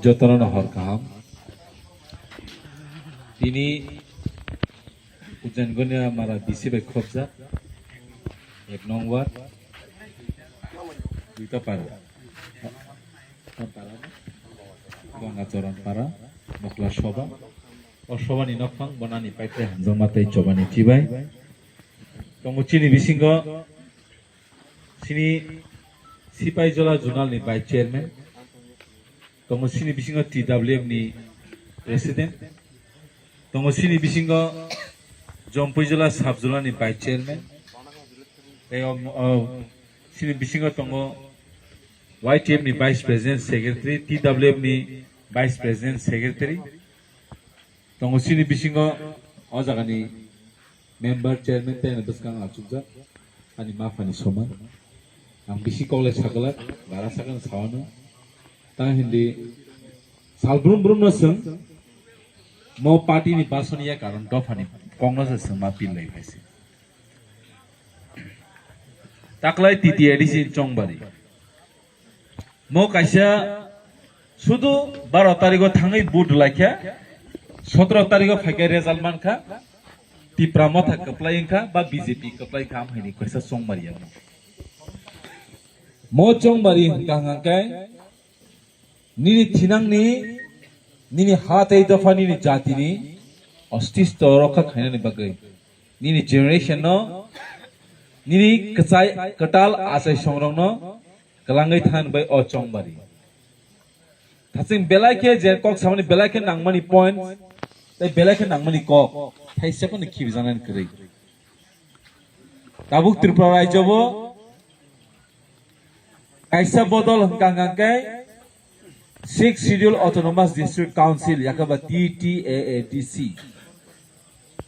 যতন হর কাহাম তিনি উজ্জৈনগনিয়া মারা বিসিবে খবজা এক নম্বর দুইটা পারা গঙ্গাচরণ পারা মকলা সভা অসভানি নফাং বনানি পাইতে হামজল মাতাই চবানি চিবাই তমচিনি বিসিংহ সিনি সিপাইজলা জুনালनि ভাইস চেয়ারম্যান তমচিনি বিসিংহ টিডব্লিউএম नि প্রেসিডেন্ট তমচিনি বিসিংহ জম্পুইজলা সাবজলাनि ভাইস চেয়ারম্যান सिनि बिसिंग दङ YTF नि भाइस प्रेसिडेंट सेक्रेटारि TWF नि भाइस प्रेसिडेंट सेक्रेटारि दङ सिनि बिसिंग अ जागानि मेम्बर चेयरमैन तेन बसकां आचुजा अनि माफानि समान आं बिसि कलेज सागला बारा सागन सावनो ता हिन्दी सालब्रुम ब्रुम नसों मो पार्टी नि बासनिया कारण दफानि कांग्रेस सं मा पिल्लै फाइसे ताकलाय TTADC चंगबारी मो काइसा शुधु 12 तारिख थाङै बुट लाखिया 17 तारिख फाइके रिजाल्ट मानखा तिप्रा मथा कप्लाइंखा बा बीजेपी कप्लाइ काम हैनि काइसा चंगबारिया मो चंगबारी गांगांकाय निनि थिनांनि निनि हातै दफानि जातिनि अस्तित्व रक्षा खाइनानि बागै निनि जेनेरेशन न निनि कचाय कटाल आसाय संरंनो गलांगै थान बै अ चंगबारी थासिं बेलायके जे कक सामनि बेलायके नांगमानि पॉइंट तै बेलायके नांगमानि कक थाइसेखौनो खिबि जानानै करै ताबुक त्रिपुरा राज्यबो काइसा बदल हंगांगांकै 6 शेड्यूल ऑटोनोमस डिस्ट्रिक्ट काउंसिल याकबा TTAADC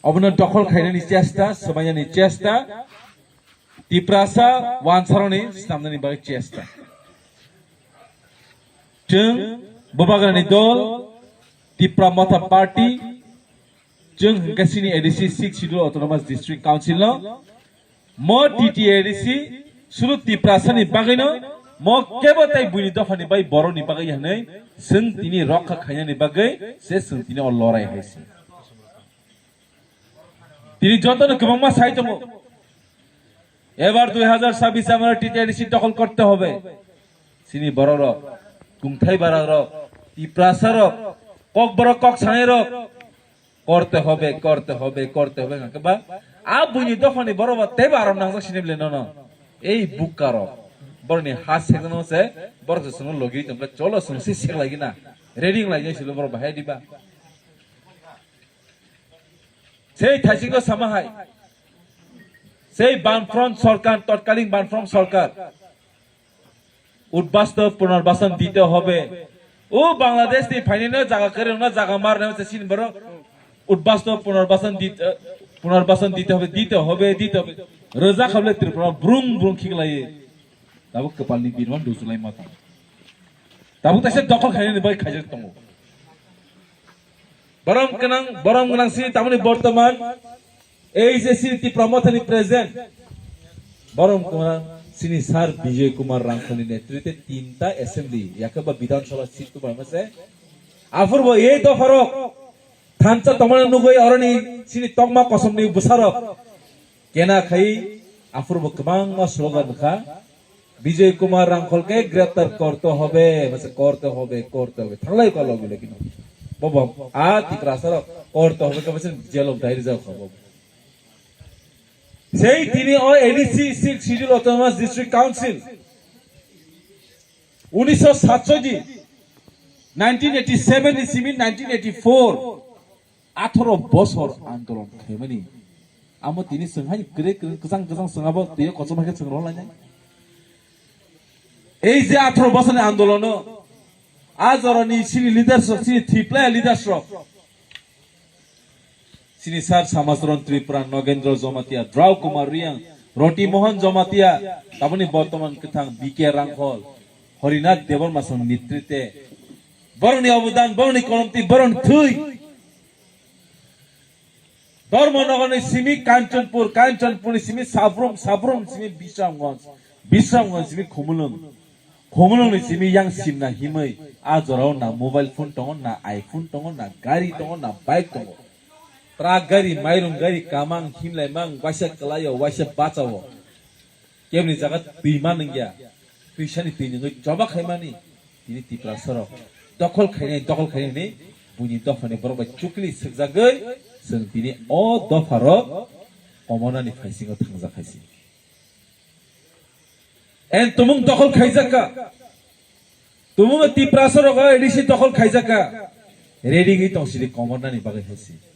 अबनो दखल खायनानि चेष्टा समायनानि चेष्टा तिप्रासा वानसारनि सामनानि बागै चेष्टा जों बबागानि दल तिप्रा मथा पार्टी जों गासिनि ADC 6 schedule autonomous district council म TTADC सुरु तिप्रासानि बागैनो म केबोताय बुनि दफानि बाय बरनि बागै हनै जों तिनि रक्षा खायनानि बागै से जों तिनि अ लराय हायसि तिनि जतन गोबांमा साइतम এবার 2026 আমরা TTADC দখল করতে হবে সিনি বড়র কুংথাই বারার তিপ্রাসার কক বড় কক ছানের করতে হবে বা আ বুনি দফানি বড় তে বারম নাং সিনিবলে ন এই বুকার বড়নি হাস সেগন আছে বড় সন লগি তোমরা চলো সনসি সেক লাগি না রেডিং লাইছিল বড় ভাই দিবা সেই থাইসিগো সামাহাই সেই বামফ্রন্ট সরকার তৎকালীন বামফ্রন্ট সরকার উদ্বাস্তব পুনর্বাসন দিতে হবে ও বাংলাদেশ নি ফাইনাল জায়গা করে না জায়গা মারনে হচ্ছে সিন বড় উদ্বাস্তব পুনর্বাসন দিতে হবে রোজা খাবলে ত্রিপুরা ব্রুং ব্রুং খিগলাই তাবো কপালনি বিরমান দুসলাই মাথা তাবো তাসে দখল খাইনি বাই খাইজে তমো বরম গনাং সি তামনি বর্তমান এই যে সিটি প্রমথনি প্রেজেন্ট বরম কুমার সিনি স্যার বিজয় কুমার রাংখনি নেতৃত্বে তিনটা অ্যাসেম্বলি ইয়াকবা বিধানসভা সিট তো বামছে আফরব এই দফরক থানচা তমনা নুগই অরনি সিনি তকমা কসমনি বুসারক কেনা খাই আফরব কবাং স্লোগান খা বিজয় কুমার রাংখলকে গ্রেফতার করতে হবে থালাই কল বলে কিনো বাবা আ তিপ্রাসার করতে হবে কবছে জেলক ডাইরি যাও খাবো সেই তিনি ও ADC 6 schedule autonomous district council 1967 1987 ইসিমি 1984 18 বছর আন্দোলন খাইমানি আমো তিনি সংহাই গ্রে গজাং সংহাবো তেয় কচমাকে সংরলাই নাই এই যে 18 বছরের আন্দোলন আজ অরনি সিনি লিডারশিপ সিনি থিপ্লা লিডারশিপ সিনি স্যার সমাজরণ ত্রিপুরা নগেন্দ্র জমাতিয়া দ্রাউ কুমার রিয়াং রটি মোহন জমাতিয়া তাবনি বর্তমান কথাং বিকে রাংখল হরিনাথ দেবর মাসং নেতৃত্বে বরণি অবদান বরণি কলমতি বরণ থুই ধর্মনগর সিমি কাঞ্চনপুর সিমি সাবরুম সিমি বিশ্রামগঞ্জ সিমি খুমুলুং Homonong ni simi yang sim na himay ajorao na mobile phone tongon na iPhone tongon na gari tongon na bike tongon. Truck gari, mayrung gari, kamang himlay mang wasya kalayo, wasya bacawo. Kemni jagat biman nengya. Pisani tinjeng coba khaimani. Ini tipra sorok. Dokol khainai ni bunyi dofani borok cukli sekjagai seng tini o dofarok omona ni phaisingo thangja khaisi. En tumung dokol khaijaka. Tumung tipra sorok edisi dokol khaijaka. Ready gi tongsili komona ni bagai khaisi.